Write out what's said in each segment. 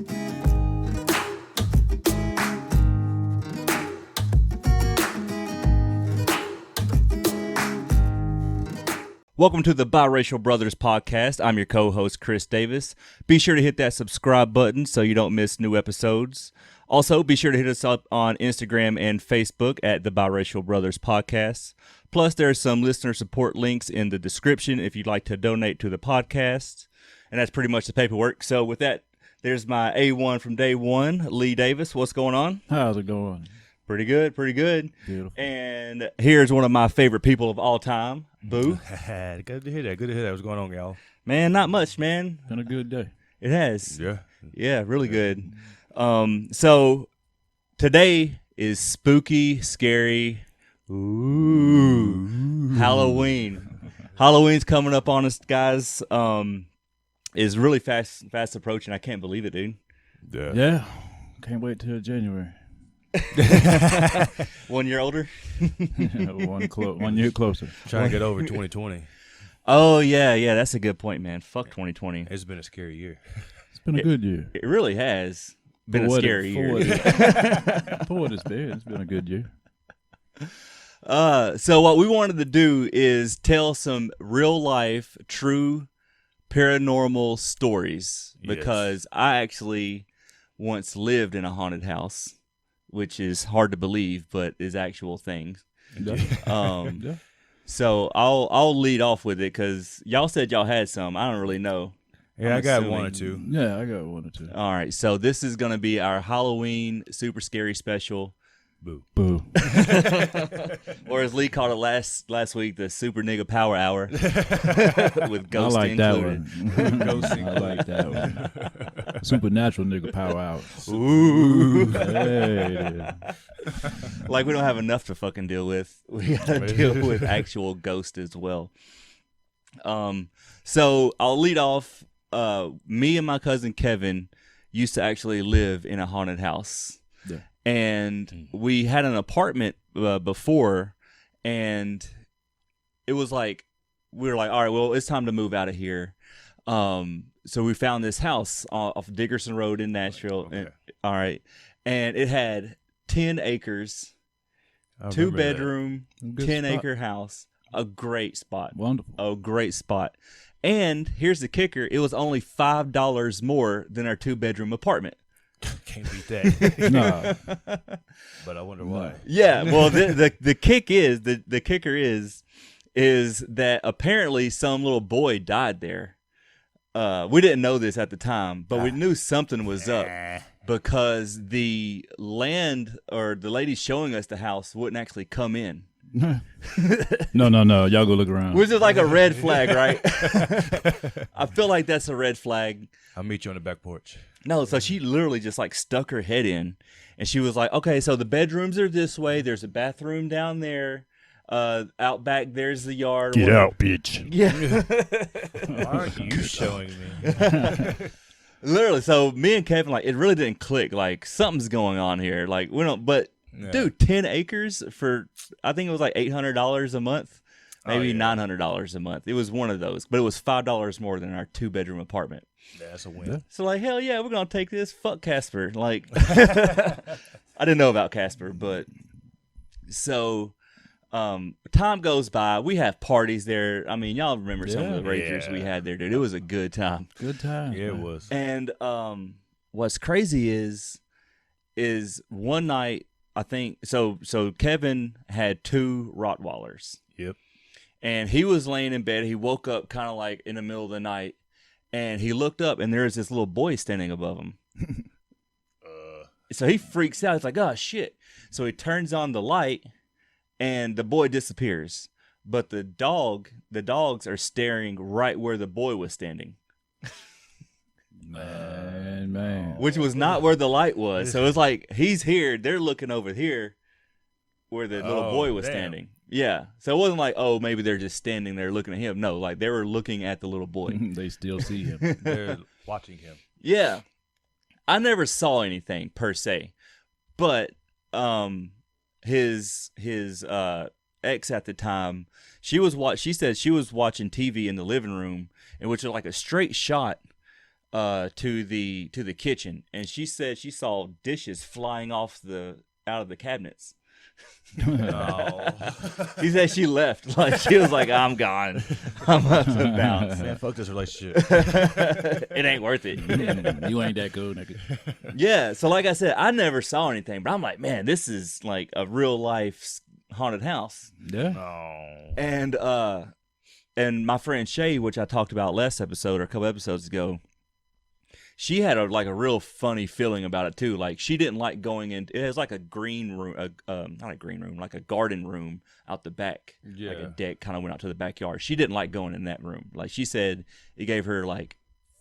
Welcome to the Biracial Brothers podcast. I'm your co-host, Kris Davis. Be sure to hit that subscribe button so you don't miss new episodes. Also, be sure to hit us up on Instagram and Facebook at the Biracial Brothers podcast. Plus, there are some listener support links in the description if you'd like to donate to the podcast. And that's pretty much the paperwork. So with that, there's my A1 from day one, Lee Davis. What's going on? How's it going? Pretty good, pretty good. Beautiful. And here's one of my favorite people of all time, Boo. Good to hear that. Good to hear that. What's going on, y'all? Man, not much, man. Been a good day. It has. Yeah. Yeah, really good. So today is spooky, scary, Halloween. Halloween's coming up on us, guys. Is really fast approaching. I can't believe it, dude. Yeah. Can't wait till January. 1 year older. 1 year closer. Trying to get over 2020. Oh yeah, that's a good point, man. Fuck 2020. It's been a scary year. It's been a good year. It really has been a scary year. For what it's been a good year. So what we wanted to do is tell some real life, true paranormal stories because I actually once lived in a haunted house, which is hard to believe, but is actual things. Yeah. So I'll lead off with it because y'all said y'all had some. I don't really know. Yeah, I got one or two. Yeah, I got one or two. All right, so this is gonna be our Halloween super scary special. Boo. Boo. Or as Lee called it last week, the Super Nigga Power Hour with ghost I like included. that one. I like that one. Supernatural nigga power hour. Ooh. Hey. Like we don't have enough to fucking deal with. We gotta deal with actual ghosts as well. So I'll lead off. Me and my cousin Kevin used to actually live in a haunted house. Yeah. And we had an apartment before, and it was like, we were like, all right, well, it's time to move out of here. So we found this house off Dickerson Road in Nashville. Okay. And, all right. And it had 10 acres, 2-bedroom, 10-acre house. A great spot. Wonderful. A great spot. And here's the kicker. It was only $5 more than our 2-bedroom apartment. Can't beat that. Nah. But I wonder why. Yeah, well, the kick is the kicker is that apparently some little boy died there. We didn't know this at the time, but we knew something was up because the land or the lady showing us the house wouldn't actually come in. No. Y'all go look around. Which is like a red flag, right? I feel like that's a red flag. I'll meet you on the back porch. No, so she literally just like stuck her head in, and she was like, okay, so the bedrooms are this way. There's a bathroom down there. Out back, there's the yard. Get out, bitch. Yeah. Why aren't you showing me? Literally, so me and Kevin, like, it really didn't click. Like, something's going on here. Like, we don't, but, dude, 10 acres for, I think it was like $800 a month, maybe $900 a month. It was one of those, but it was $5 more than our 2-bedroom apartment. Yeah, that's a win. So, like, hell yeah, we're going to take this. Fuck Casper. Like, I didn't know about Casper, but so time goes by. We have parties there. I mean, y'all remember some of the ragers we had there, dude. It was a good time. Good time. Yeah, it was. And what's crazy is one night, I think, so Kevin had 2 Rottweilers. Yep. And he was laying in bed. He woke up kind of like in the middle of the night. And he looked up, and there's this little boy standing above him. So he freaks out. He's like, oh, shit. So he turns on the light, and the boy disappears. But the dogs are staring right where the boy was standing. Man. Which was not where the light was. So it's like, he's here. They're looking over here where the little boy was standing. Yeah. So it wasn't like, oh, maybe they're just standing there looking at him. No, like they were looking at the little boy. They still see him. They're watching him. Yeah. I never saw anything per se. But his ex at the time, she said she was watching TV in the living room, in which was like a straight shot to the kitchen, and she said she saw dishes flying out of the cabinets. No. She said she left. Like she was like, I'm gone. I'm about to bounce. Man, fuck this relationship. It ain't worth it. You ain't that cool, nigga. Yeah. So like I said, I never saw anything, but I'm like, man, this is like a real life haunted house. Yeah. Oh. And my friend Shay, which I talked about last episode or a couple episodes ago, she had a real funny feeling about it too. Like she didn't like going in. It was like a green room, not a green room, like a garden room out the back. Yeah. Like a deck kind of went out to the backyard. She didn't like going in that room. Like she said, it gave her like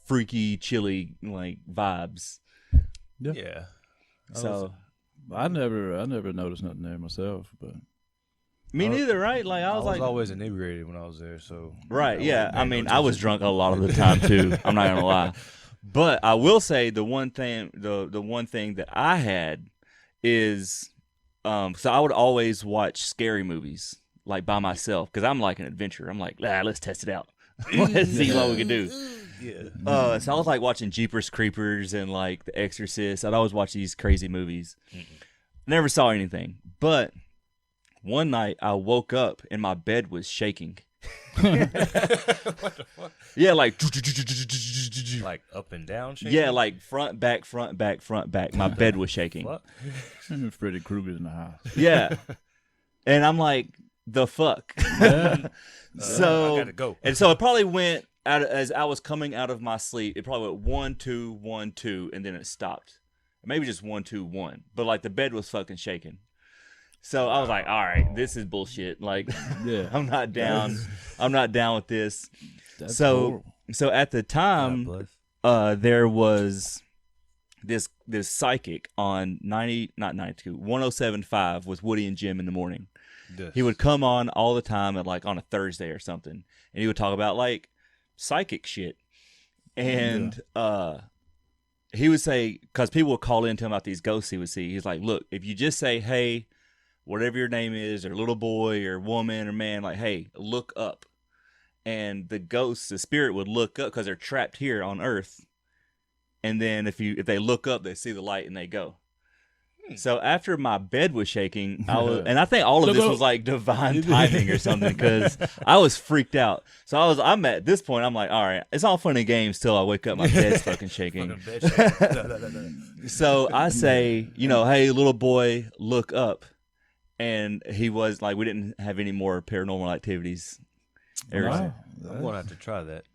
freaky, chilly like vibes. Yeah. So I never noticed nothing there myself, but me neither, right? Like I was like always inebriated when I was there, so right, yeah. I mean, I was drunk a lot of the time too. I'm not gonna lie. But I will say the one thing that I had is so I would always watch scary movies like by myself because I'm like an adventurer. I'm like, let's test it out. Let's see what we can do. yeah. So I was like watching Jeepers Creepers and like The Exorcist. I'd always watch these crazy movies. Never saw anything. But one night I woke up and my bed was shaking. What the fuck? Yeah, like up and down shit? yeah, like front, back. My bed was shaking. What? Freddy Krueger's in the house. Yeah. And I'm like, the fuck? Yeah. So, I gotta go. and so it probably went out as I was coming out of my sleep. It probably went 1, 2, 1, 2, and then it stopped. Maybe just 1, 2, 1. But like the bed was fucking shaking. So I was like, all right, this is bullshit. Like, Yeah. I'm not down. I'm not down with this. That's So, horrible. so at the God time, bless. there was this psychic on 107.5 with Woody and Jim in the morning. This. He would come on all the time at like on a Thursday or something, and he would talk about like psychic shit. And he would say, because people would call in to him about these ghosts he would see. He's like, look, if you just say, hey, whatever your name is, or little boy or woman or man, like, hey, look up. And the ghost, the spirit would look up because they're trapped here on Earth. And then if they look up, they see the light and they go. So after my bed was shaking, and I think all of this was like divine timing or something because I was freaked out. So I'm at this point, I'm like, all right, it's all fun and games till I wake up, my bed's fucking shaking. Fucking bed shit. So I say, hey, little boy, look up. And he was like, we didn't have any more paranormal activities. Wow. I'm gonna have to try that.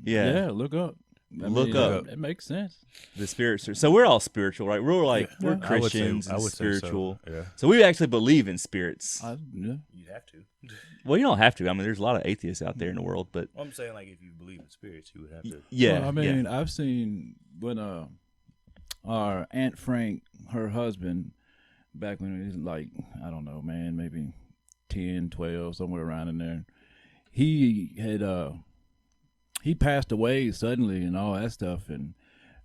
Yeah. Look up. Look up. It makes sense. The spirits. So we're all spiritual, right? We're like, we're I would say- Christians I and would say so. spiritual. Yeah. So we actually believe in spirits. Yeah. You'd have to. Well, you don't have to. I mean, there's a lot of atheists out there in the world, but I'm saying, like, if you believe in spirits, you would have to. yeah. Well, I mean, I've seen when our Aunt Frank, her husband, back when he was like, I don't know, man, maybe 10, 12, somewhere around in there. He had he passed away suddenly and all that stuff, and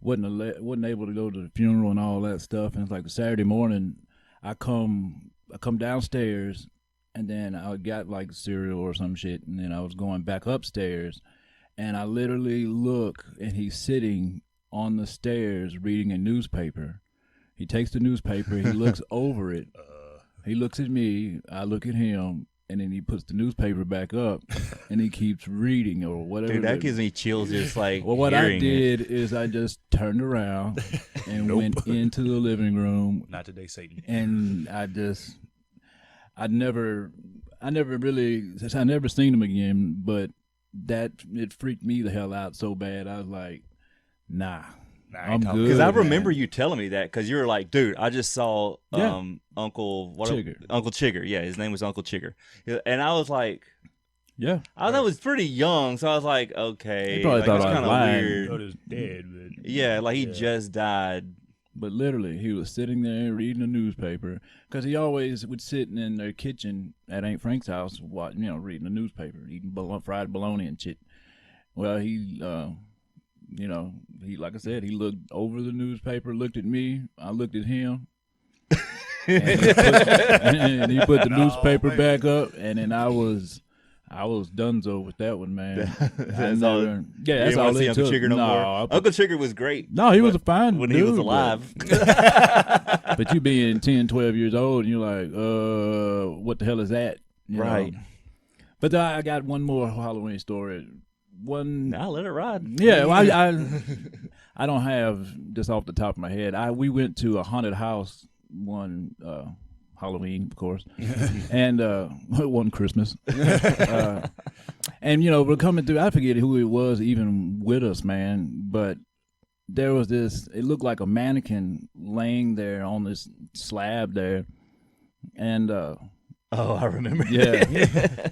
wasn't able to go to the funeral and all that stuff. And it's like Saturday morning, I come downstairs, and then I got like cereal or some shit, and then I was going back upstairs, and I literally look, and he's sitting on the stairs reading a newspaper. He takes the newspaper, he looks over it, he looks at me, I look at him, and then he puts the newspaper back up, and he keeps reading or whatever. Dude, that gives me chills just like Well, what I hearing did it. is I just turned around and went into the living room, Not today, Satan. and I never seen him again, but it freaked me the hell out so bad. I was like, nah, I I'm ain't talking- good. Because I man. remember you telling me that because you were like, dude, I just saw Yeah. Uncle Chigger. Uncle Chigger. Yeah, his name was Uncle Chigger. Yeah, and I was like, Yeah. I thought it was pretty young, so I was like, okay, He probably like, thought that's I was kind of lying. weird. thought it was dead, but Yeah, like he just died. But literally, he was sitting there reading a newspaper because he always would sit in their kitchen at Aunt Frank's house, reading a newspaper, eating fried bologna and shit. Well, he like I said, he looked over the newspaper, looked at me, I looked at him, and he put the newspaper back up, and then I was I was donezo with that one, man. That's all. Yeah, You that's didn't all want to see it Uncle took. Trigger no more. Uncle Trigger was great. No, he was a fine when dude, he was alive. But you being 10, 12 years old, and you're like, what the hell is that? You Right. know? But I got one more Halloween story. Now let it ride. Yeah, well, I don't have this off the top of my head. We went to a haunted house one Halloween, of course, and one Christmas. And we're coming through. I forget who it was even with us, man. But there was this. It looked like a mannequin laying there on this slab there, and. Oh, I remember. Yeah.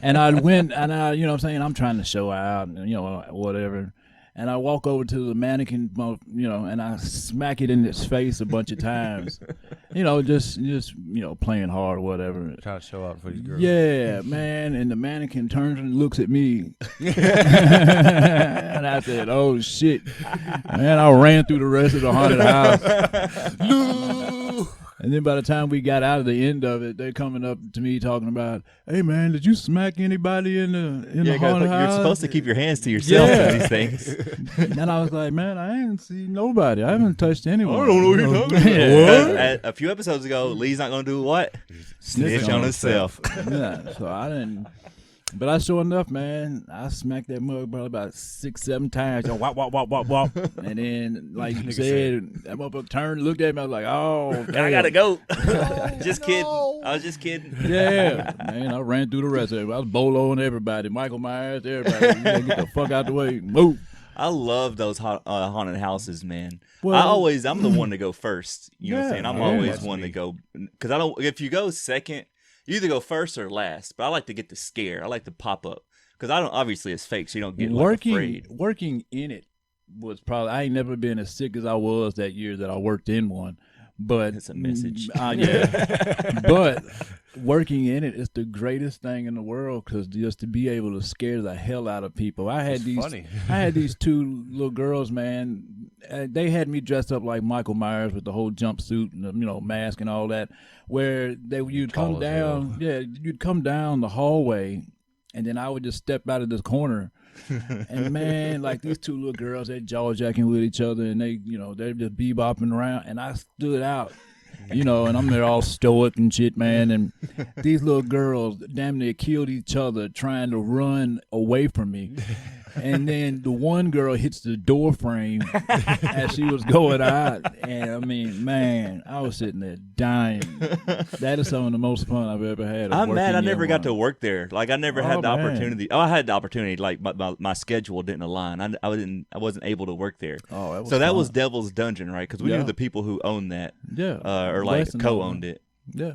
And I went, and what I'm saying, I'm trying to show out, and, whatever. And I walk over to the mannequin, and I smack it in its face a bunch of times. Just playing hard or whatever. Trying to show out for these girls. Yeah, man. And the mannequin turns and looks at me. And I said, oh, shit. Man, I ran through the rest of the haunted house. No! And then by the time we got out of the end of it, they're coming up to me talking about, "Hey man, did you smack anybody in the haunted house?" You're supposed to keep your hands to yourself in these things. And I was like, "Man, I ain't seen nobody. I haven't touched anyone." I don't know what you're talking about. Yeah. A few episodes ago, Lee's not going to do what? Snitch on himself. Yeah, so I didn't. But I sure enough, man, I smacked that mug probably about 6, 7 times. Wop, wop, wop, wop, wop. And then, like you said, that motherfucker turned, looked at me. I was like, oh, I got to go. Just kidding. I was just kidding. Yeah, man, I ran through the rest of it. I was boloing everybody, Michael Myers, everybody. Get the fuck out the way. Move. I love those haunted houses, man. Well, I'm the one to go first. You know what I'm saying? I'm yeah, always that's one me. to go. Because if you go second, you either go first or last. But I like to get the scare. I like to pop up. Because obviously it's fake, so you don't get afraid. Working in it was probably, I ain't never been as sick as I was that year that I worked in one. But It's a message. Yeah. But working in it is the greatest thing in the world, because just to be able to scare the hell out of people. I had these 2 little girls, man. They had me dressed up like Michael Myers with the whole jumpsuit and the mask and all that. Where you'd come down, you'd come down the hallway, and then I would just step out of this corner. And man, like these 2 little girls, they jaw jacking with each other, and they're just bebopping around, and I stood out, and I'm there all stoic and shit, man. And these little girls damn near killed each other trying to run away from me. And then the one girl hits the door frame as she was going out. And I mean, man, I was sitting there dying. That is some of the most fun I've ever had. I'm mad I never got to work there. Like I never had the opportunity. Oh, I had the opportunity. Like my schedule didn't align. I wasn't able to work there. Oh, that was that fun. was Devil's Dungeon, right? Because we knew the people who owned that. Yeah. Or like Wes and co-owned it. Yeah.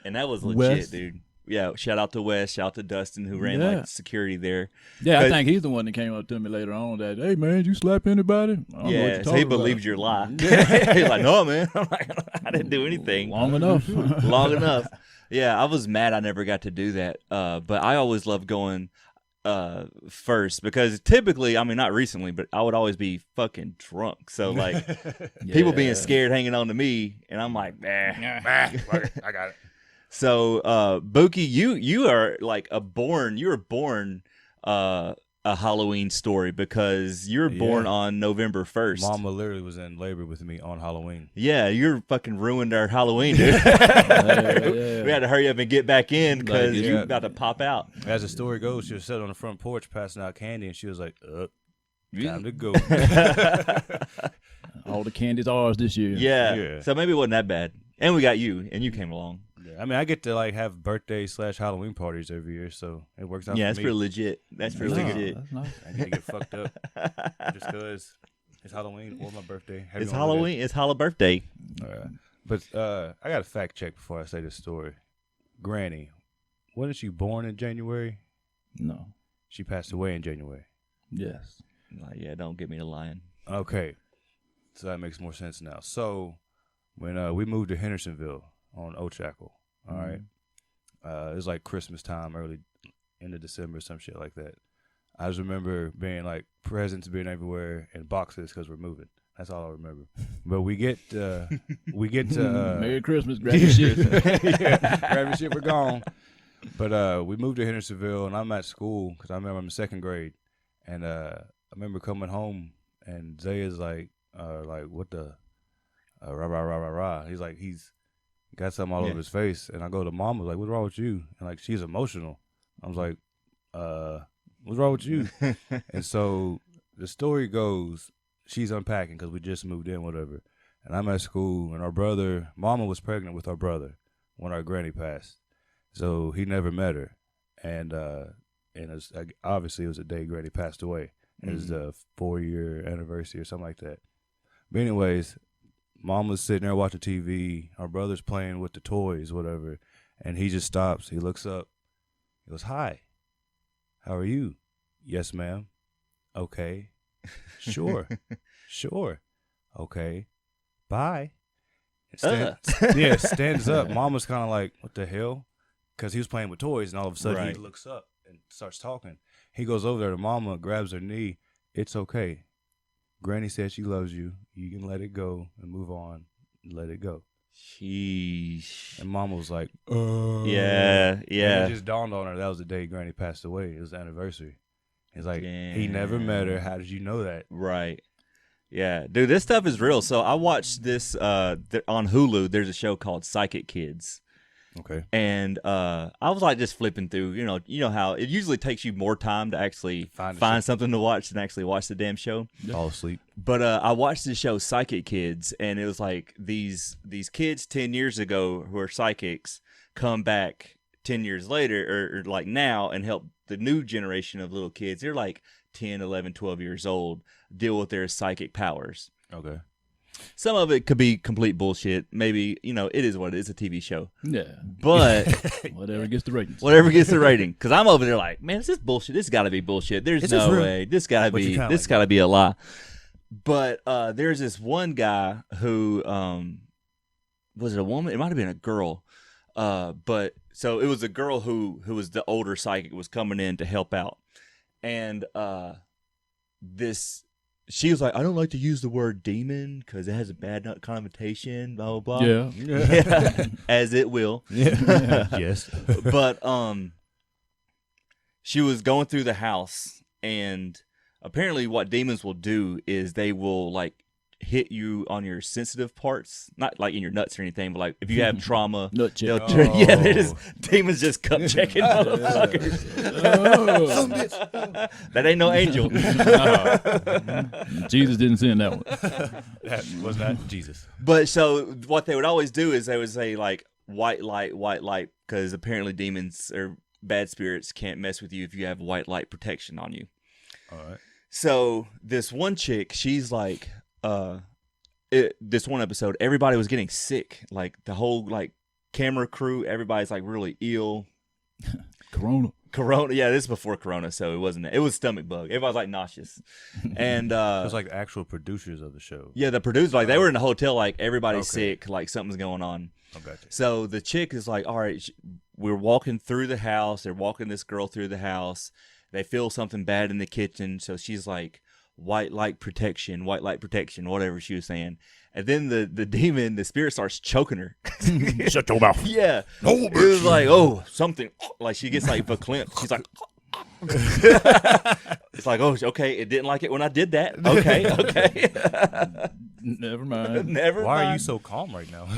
And that was legit, Wes. dude. Yeah, shout out to Wes, shout out to Dustin who ran like security there. Yeah, I think he's the one that came up to me later on that, "Hey man, did you slap anybody?" Yeah, so he believed your lie. He's like, "No, man, I'm like, I didn't do anything." Long enough. Long enough. Yeah, I was mad I never got to do that. But I always loved going first, because typically, I mean, not recently, but I would always be fucking drunk. So like, people being scared hanging on to me, and I'm like, I got it. So, Buki, you are like you were born a Halloween story, because you were born on November 1st. Mama literally was in labor with me on Halloween. Yeah, you're fucking ruined our Halloween, dude. We had to hurry up and get back in because you were about to pop out. As the story goes, she was sitting on the front porch passing out candy, and she was like, time to go. All the candy's ours this year. Yeah. So maybe it wasn't that bad. And we got you, and you came along. I mean, I get to like have birthday/Halloween parties every year, so it works out. Yeah, for that's me. pretty legit. That's pretty legit. That's nice. I get to get fucked up just because it's Halloween or my birthday. It's Halloween. It's Halla birthday. But I got a fact check before I say this story. Granny, wasn't she born in January? No. She passed away in January. Yes. Like, yeah, don't get me to lying. Okay, so that makes more sense now. So when we moved to Hendersonville on Ochackle, all right, it was like Christmas time, early end of December, some shit like that. I just remember being like presents being everywhere and boxes because we're moving. That's all I remember. But we get to Merry Christmas, grab your shit. grab your shit, we're gone. But we moved to Hendersonville, and I'm at school because I remember I'm in second grade, and I remember coming home, and Zay is like, what the, rah rah rah rah rah. He's got something all over his face, and I go to Mom, was like, what's wrong with you? And like she's emotional. I was like, what's wrong with you? And so the story goes, she's unpacking because we just moved in, whatever. And I'm at school, and Mama was pregnant with our brother when our granny passed. So he never met her. And obviously it was the day granny passed away. It was the 4-year anniversary or something like that. But anyways, Mom was sitting there watching TV. Our brother's playing with the toys, whatever. And he just stops. He looks up. He goes, hi, how are you? Yes, ma'am. Okay. Sure. Sure. Okay. Bye. Stands up. Mom was kind of like, what the hell? Because he was playing with toys, and all of a sudden he looks up and starts talking. He goes over there to Mama, grabs her knee. It's okay. Granny said she loves you. You can let it go and move on. Let it go. Sheesh. And Mama was like, yeah. And it just dawned on her that was the day Granny passed away. It was the anniversary. He's like, he never met her. How did you know that? Right. Yeah, dude, this stuff is real. So I watched this on Hulu. There's a show called Psychic Kids. Okay. And I was like just flipping through. You know how it usually takes you more time to actually find something to watch than actually watch the damn show. Fall asleep. But I watched the show Psychic Kids, and it was like these kids 10 years ago who are psychics come back 10 years later or like now and help the new generation of little kids. They're like 10, 11, 12 years old deal with their psychic powers. Okay. Some of it could be complete bullshit. Maybe, it is what it is, a TV show. Yeah. But whatever gets the ratings. Whatever gets the rating. Because I'm over there like, man, this is bullshit. This got to be bullshit. There's no way. This got to be a lie. But there's this one guy who, was it a woman? It might have been a girl. But so it was a girl who was the older psychic, was coming in to help out. And she was like, I don't like to use the word demon because it has a bad connotation, blah, blah, blah. Yeah. As it will. Yeah. Yes. But she was going through the house, and apparently what demons will do is they will, like, hit you on your sensitive parts, not like in your nuts or anything, but like if you have trauma, nut check. Demons just cup checking motherfuckers. That ain't no angel. Jesus didn't send that one. That was not Jesus. But so what they would always do is they would say like white light, because apparently demons or bad spirits can't mess with you if you have white light protection on you. All right. So this one chick, she's like, this one episode, everybody was getting sick. Like the whole like camera crew, everybody's like really ill. Corona. Yeah, this is before Corona, so it wasn't. It was stomach bug. Everybody's like nauseous, and it was like actual producers of the show. Yeah, the producers, like they were in the hotel, like everybody's sick, like something's going on. I got you. So the chick is like, all right, we're walking through the house. They're walking this girl through the house. They feel something bad in the kitchen, so she's like, white light protection, whatever she was saying. And then the spirit starts choking her. Shut your mouth. Yeah. No, it was like, something. Like she gets like verklempt. She's like, it's like, okay, it didn't like it when I did that. Okay. Never mind. Why are you so calm right now?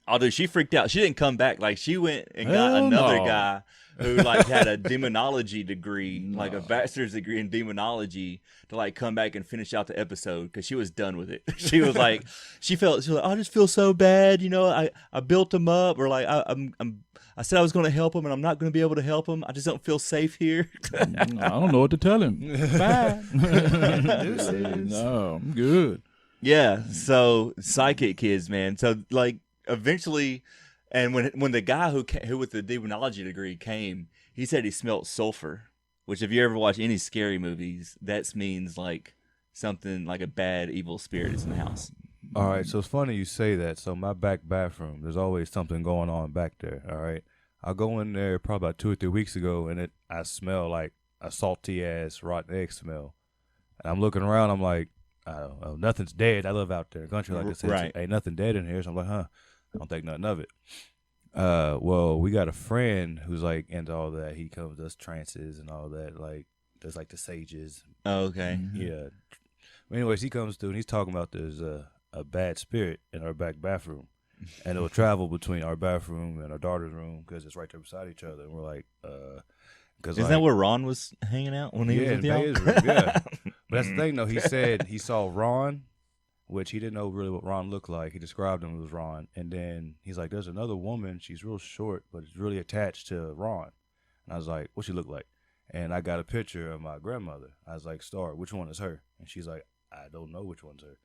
Oh, dude, she freaked out. She didn't come back. Like she went and got another guy who like had a demonology degree, like a bachelor's degree in demonology, to like come back and finish out the episode because she was done with it. She was like, she was like, I just feel so bad, I built him up, or like I said I was going to help him, and I'm not going to be able to help him. I just don't feel safe here. I don't know what to tell him. Bye. No, I'm good. Yeah. So Psychic Kids, man. So like eventually. And when the guy who with the demonology degree came, he said he smelled sulfur, which if you ever watch any scary movies, that means like something like a bad evil spirit is in the house. All right, so it's funny you say that. So my back bathroom, there's always something going on back there. All right, I go in there probably about 2 or 3 weeks ago, and I smell like a salty ass rotten egg smell. And I'm looking around, I'm like, I don't know, nothing's dead. I live out there in the country, like I said, right. Ain't nothing dead in here. So I'm like, I don't think nothing of it. Well, we got a friend who's like into all that. He comes, does trances and all that. Like, does like the sages. Oh, okay. Yeah. Anyways, he comes through and he's talking about there's a bad spirit in our back bathroom, and it'll travel between our bathroom and our daughter's room because it's right there beside each other. And we're like, because Isn't that where Ron was hanging out when he was with y'all? Israel, yeah. But that's the thing, though. He said he saw Ron, which he didn't know really what Ron looked like. He described him as Ron, and then he's like, "There's another woman. She's real short, but it's really attached to Ron." And I was like, "What she look like?" And I got a picture of my grandmother. I was like, "Star, which one is her?" And she's like, "I don't know which one's her."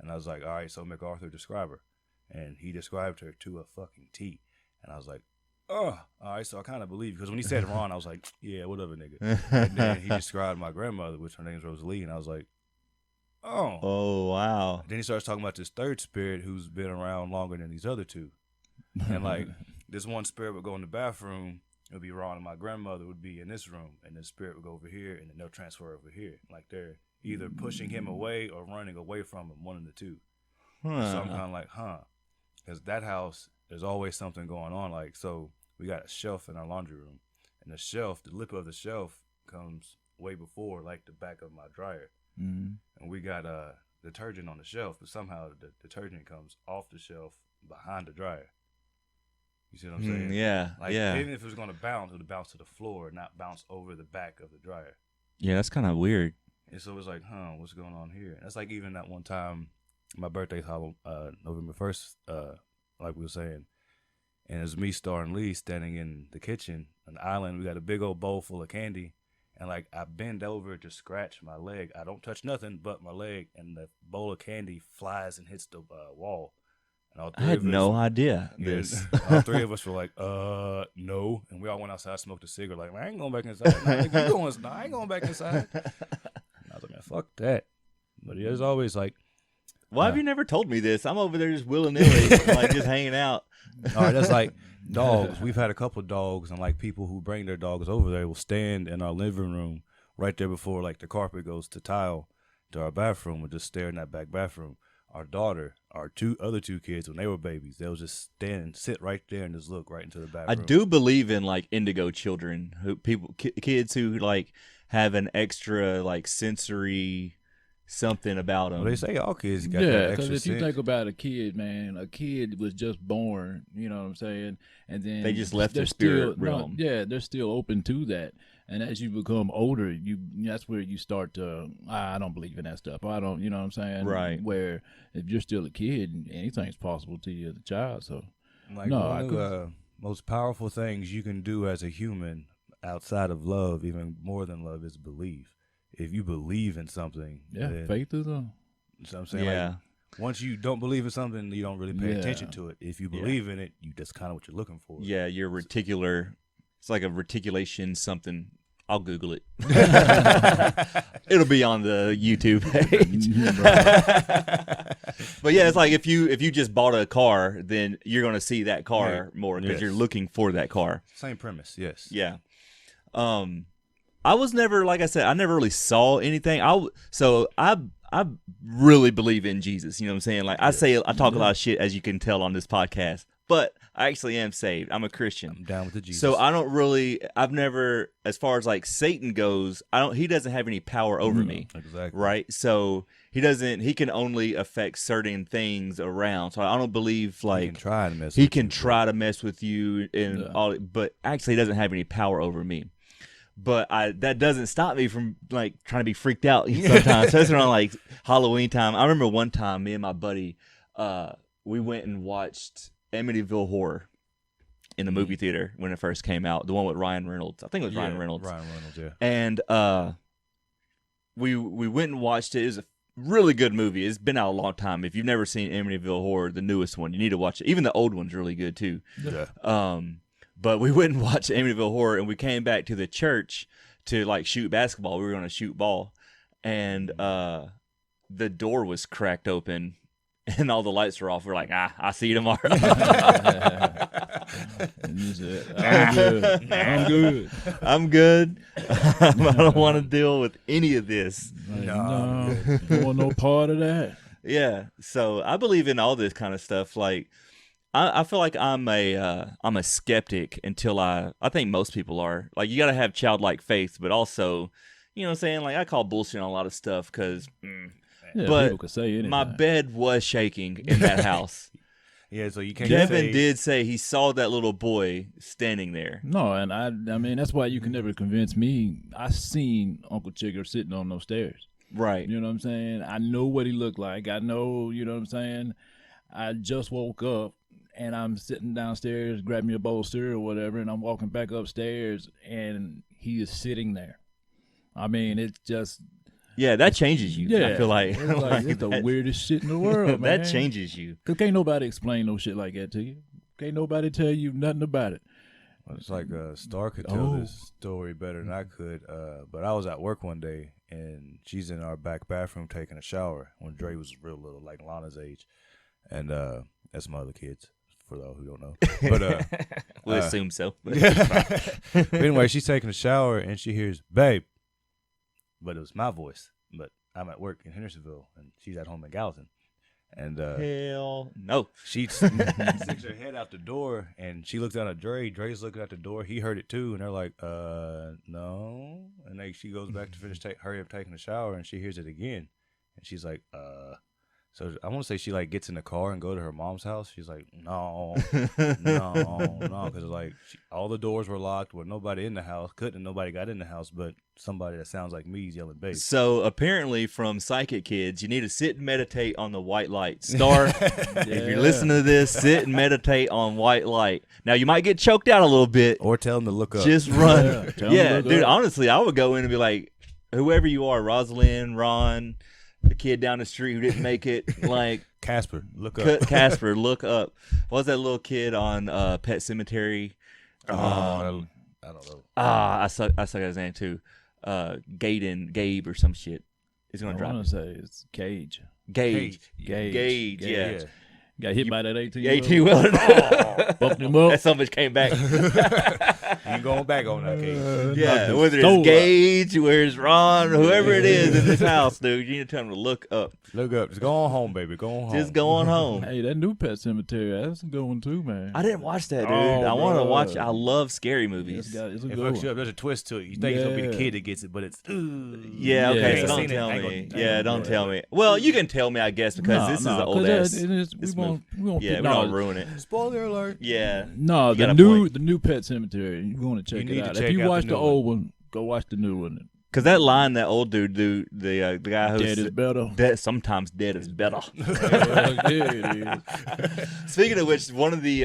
And I was like, "All right, so MacArthur, describe her." And he described her to a fucking T. And I was like, "Oh, all right." So I kind of believe, because when he said Ron, I was like, "Yeah, whatever, nigga." And then he described my grandmother, which her name's Rosalie, and I was like, "Oh." Oh, wow. Then he starts talking about this third spirit who's been around longer than these other two. And like, this one spirit would go in the bathroom, it would be Ron, and my grandmother would be in this room, and the spirit would go over here, and then they'll transfer over here. Like, they're either pushing him away or running away from him, one of the two. So I'm kind of like, because that house, there's always something going on. Like, so we got a shelf in our laundry room, and the shelf, the lip of the shelf comes way before, like, the back of my dryer. Mm-hmm. And we got detergent on the shelf, but somehow the detergent comes off the shelf behind the dryer. You see what I'm saying? Yeah, Like, yeah. even if it was going to bounce, it would bounce to the floor, not bounce over the back of the dryer. Yeah, that's kind of weird. And so it was like, what's going on here? And that's like even that one time, my birthday's November 1st, like we were saying. And it was me, Star, and Lee standing in the kitchen, an island. We got a big old bowl full of candy. And, like, I bend over to scratch my leg. I don't touch nothing but my leg, and the bowl of candy flies and hits the wall. And all I had no idea this. All three of us were like, no. And we all went outside, smoked a cigarette, like, man, I ain't going back inside. I ain't going back inside. And I was like, man, fuck that. But yeah, it's always like, why have you never told me this? I'm over there just willy-nilly, like, just hanging out. all right, that's like dogs. We've had a couple of dogs, and like people who bring their dogs over there will stand in our living room right there before like the carpet goes to tile to our bathroom and just stare in that back bathroom. Our daughter, our other two kids, when they were babies, they'll just stand and sit right there and just look right into the bathroom. I do believe in like indigo children, kids who like have an extra like sensory something about them. Well, they say all kids got that extra because if you sense. think about a kid, man, a kid was just born, you know what I'm saying? And then They just left their they're spirit still, realm. they're still open to that. And as you become older, that's where you start to, I don't believe in that stuff. I don't, you know what I'm saying? Right. Where if you're still a kid, anything's possible to you as a child. So, Like no, one of the most powerful things you can do as a human outside of love, even more than love, is believe. If you believe in something, then, faith is a. you know what I'm saying? Yeah. Like, once you don't believe in something, you don't really pay Yeah. attention to it. If you believe in it, that's kind of what you're looking for. Yeah, your reticular. It's like a reticulation something. I'll Google it. It'll be on the YouTube page. But yeah, it's like if you just bought a car, then you're going to see that car more because you're looking for that car. Same premise, yes. Yeah. I was never, like I said, I never really saw anything. I really believe in Jesus. You know what I'm saying? Like I talk a lot of shit, as you can tell on this podcast, but I actually am saved. I'm a Christian. I'm down with the Jesus. So I've never, as far as like Satan goes, he doesn't have any power over me. Exactly. Right. So he can only affect certain things around. So I don't believe like he can try to mess he with can you, try to mess with you and all, but actually he doesn't have any power over me. But that doesn't stop me from like trying to be freaked out sometimes, especially around like Halloween time. I remember one time me and my buddy, we went and watched Amityville Horror in the movie theater when it first came out. The one with Ryan Reynolds. I think it was Ryan Reynolds. Ryan Reynolds, yeah. And we went and watched it. It was a really good movie. It's been out a long time. If you've never seen Amityville Horror, the newest one, you need to watch it. Even the old one's really good too. Yeah. But we went and watched Amityville Horror, and we came back to the church to like shoot basketball. We were going to shoot ball, and the door was cracked open, and all the lights were off. We're like, I see you tomorrow. And you said, I'm good. I'm good. I'm good. I don't want to deal with any of this. Like, no, don't want no part of that. Yeah. So I believe in all this kind of stuff. Like, I feel like I'm a skeptic until I think most people are. Like, you got to have childlike faith, but also, you know what I'm saying? Like, I call bullshit on a lot of stuff because, Yeah, but people could say anything. my bed was shaking in that house. Yeah, so you can't Devin say, did say he saw that little boy standing there. No, and I mean, that's why you can never convince me. I seen Uncle Chigger sitting on those stairs. Right. You know what I'm saying? I know what he looked like. I know, you know what I'm saying? I just woke up and I'm sitting downstairs, grabbing me a bowl of cereal or whatever, and I'm walking back upstairs and he is sitting there. I mean, it's just... Yeah, that changes you. Yeah. I feel like, It's the weirdest shit in the world, man. That changes you. Because can't nobody explain no shit like that to you. Can't nobody tell you nothing about it. It's like Star could tell this story better than I could. But I was at work one day, and she's in our back bathroom taking a shower when Dre was real little, like Lana's age. And that's my other kids, for those who don't know. But we'll assume so. But but anyway, she's taking a shower, and she hears, "Babe." But it was my voice. But I'm at work in Hendersonville, and she's at home in Gallatin. And hell no. she sticks her head out the door, and she looks down at Dre. Dre's looking at the door. He heard it too, and they're like, no. And then she goes back to hurry up taking a shower, and she hears it again. And she's like, So I want to say she like gets in the car and go to her mom's house. She's like, no, because like all the doors were locked with nobody in the house. Nobody got in the house, but somebody that sounds like me is yelling babe. So apparently, from Psychic Kids, you need to sit and meditate on the white light. Star, if you're listening to this, sit and meditate on white light. Now you might get choked out a little bit, Or tell them to look up. just run. Yeah, Dude. Honestly, I would go in and be like, whoever you are, Rosalind, Ron, the kid down the street who didn't make it, like Casper, look up. Casper, look up. What was that little kid on Pet Cemetery? I don't know. I suck at his name too. Gabe or some shit. He's gonna I drop want it. to say it's Gage. Gage, yeah. Got hit by that 18. 18 wheeler. Bumped him up. That son of a bitch came back. You ain't going back on that case. Yeah, whether stole it's Gage, whether it's Ron, whoever it is in this house, dude, you need to tell him to look up. Look up. Just go on home, baby. Go on home. Just go on home. Hey, that new Pet Cemetery, that's a good one too, man. I didn't watch that, dude. Oh, I want to bro. watch. I love scary movies. It's a It good fucks you one. up. There's a twist to it. You think it's gonna be the kid that gets it, but it's Yeah, okay, Yeah. so don't Ain't tell seen it. me. Ain't Yeah, don't gonna- tell me. Well, you can tell me, I guess, because this is an old ass. We won't Yeah, we no, don't ruin it. Spoiler alert. Yeah. No, You got the a new point. the new Pet Cemetery. You want to check You need it to out. check If you out the watch the new old one, go watch the new one. Because that line that old dude, the guy who's Dead is better. sometimes dead is better. Yeah, it is. Speaking of which, one of the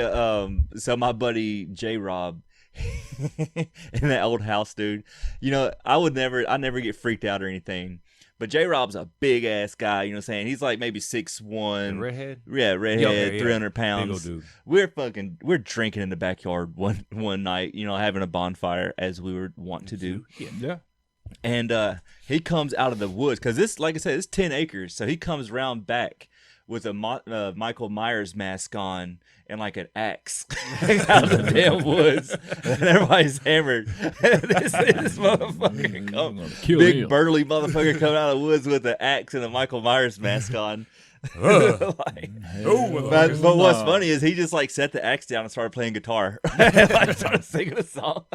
so my buddy J Rob in that old house, dude. You know, I never get freaked out or anything. But J Rob's a big ass guy, you know what I'm saying? He's like maybe 6'1". Redhead? Yeah, redhead, Yeah, 300 Big pounds. old dude. We're drinking in the backyard one night, you know, having a bonfire as we were wont to do. Yeah. And he comes out of the woods because this, like I said, it's 10 acres. So he comes round back with a Michael Myers mask on and like an axe out of the damn woods. And everybody's hammered. this motherfucker Kill big him. burly motherfucker coming out of the woods with an axe and a Michael Myers mask on. Like, but what's funny is he just like set the axe down and started playing guitar and like started singing a song.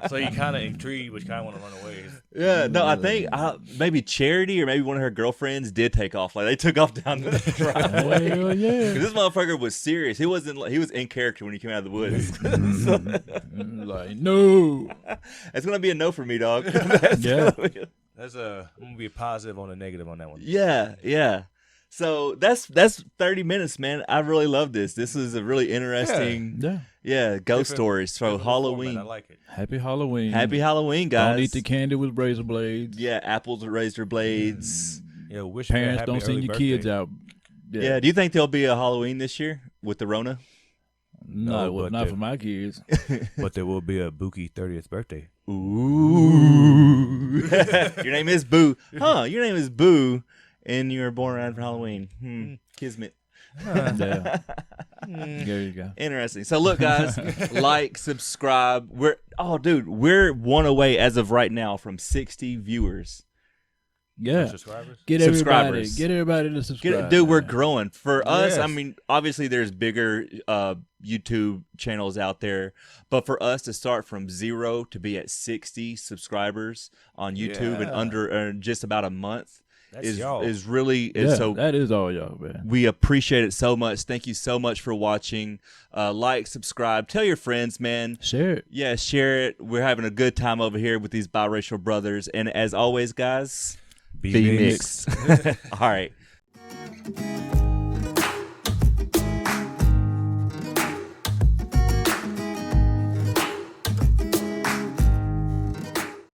So you kind of intrigued, but you kind of want to run away. Yeah, no, I think maybe Charity or maybe one of her girlfriends did take off. Like they took off down the driveway. Hell yeah. 'Cause this motherfucker was serious. He was in character when he came out of the woods. Like, no. It's gonna be a no for me, dog. Yeah. I'm gonna be positive on the negative on that one. Yeah. So that's 30 minutes, man. I really love this. This is a really interesting, Yeah. ghost stories. So Different Halloween. format, I like it. Happy Halloween. Happy Halloween, guys. Don't eat the candy with razor blades. Yeah, apples with razor blades. Yeah, wish me a Parents happy don't send early your kids birthday. out. Yeah. Do you think there'll be a Halloween this year with the Rona? No, but not the- for my kids. But there will be a Buki 30th birthday. Ooh. Your name is Boo. Huh, your name is Boo, and you were born around for Halloween. Kismet. Yeah. There you go. Interesting. So look, guys, like, subscribe. We're one away as of right now from 60 viewers. Yeah. Subscribers? Get Subscribers. everybody to subscribe. Dude, we're man. growing. For us, I Yes. mean, obviously there's bigger YouTube channels out there, but for us to start from 0 to be at 60 subscribers on YouTube in Yeah. under just about a month That's is y'all. is really Yeah, so. that is all y'all, man. We appreciate it so much. Thank you so much for watching. Like, subscribe, tell your friends, man. Share it. Yeah, share it. We're having a good time over here with these biracial brothers, and as always, guys, be mixed. All right.